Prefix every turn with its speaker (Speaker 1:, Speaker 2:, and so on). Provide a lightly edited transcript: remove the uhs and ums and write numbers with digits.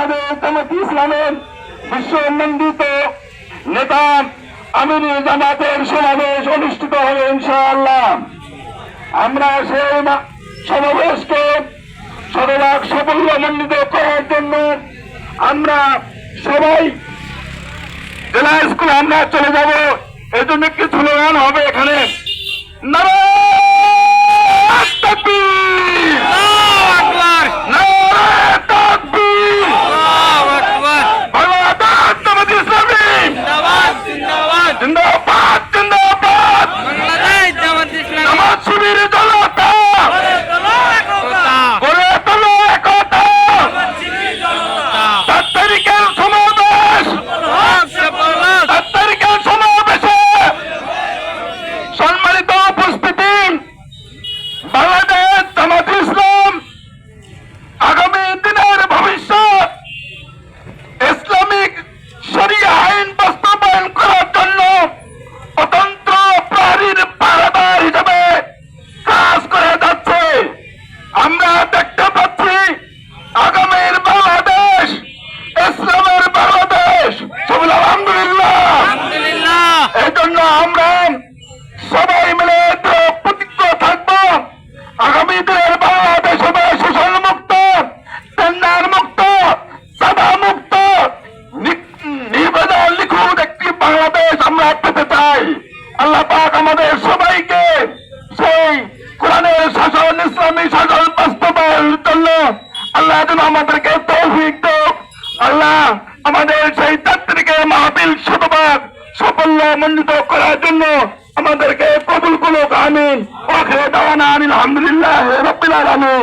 Speaker 1: বাংলাদেশ জামাতে ইসলামের বিশ্ব মন্ডিত নেতা আমির জামাতের সমাবেশ অনুষ্ঠিত হবে ইনশাআল্লাহ। আমরা সেই সমাবেশকে শতভাগ সাফল্যমণ্ডিত করার জন্য আমরা সবাই জেলা স্কুলে আমরা চলে যাব। এই জন্য একটি স্লোগান হবে এখানে, নারায়ে তাকবীর, আল্লাহু আকবার, নারায়ে তাকবীর, আল্লাহু আকবার, বাংলাদেশ জামাতে ইসলামী জিন্দাবাদ জিন্দাবাদ জিন্দাবাদ জিন্দাবাদ, বাংলাদেশ জামাতে ইসলামী জামাত শিবির জনতা গড়ে তোলো একতা, জামাত শিবির জনতা 7 তারিখের সমাবেশ 7 তারিখের সমাবেশে সম্মানিত উপস্থিতি, বাংলাদেশ জামাতে ইসলাম আগামী দিনের ভবিষ্যৎ ইসলামিক শরিয়া আইন বাস্তবায়ন করার জন্য স্বতন্ত্র প্রহরীর পাহারাদার হিসেবে কাজ করে যাচ্ছে। আমরা দেখতে পাচ্ছি আগামীর বাংলাদেশ ইসলামের বাংলাদেশ। সবাই আলহামদুলিল্লাহ। এই জন্য আমরা সবাই মিলে প্রতিজ্ঞ থাকবো, আগামী দিনের বাংলাদেশ হবে শোষণ মুক্ত, টেন্ডার মুক্ত, সাদা মুক্ত, নির্বাচন লিখুন একটি বাংলাদেশ আমরা পেতে চাই। আল্লাহ পাক আমাদের সবাইকে সেই কোরআনের শাসন, ইসলামী শাসন বাস্তবায়নের জন্য আল্লাহ যেন আমাদেরকে তৌফিক দেন। আল্লাহ আমাদের সেই তাত্ত্বিকের মাহফিল শতভাগ সাফল্যমণ্ডিত করার জন্য আমাদেরকে কবুল করুক, আমিন। ওয়া আখিরু দাওয়ানা আলহামদুলিল্লাহি রাব্বিল আলামিন।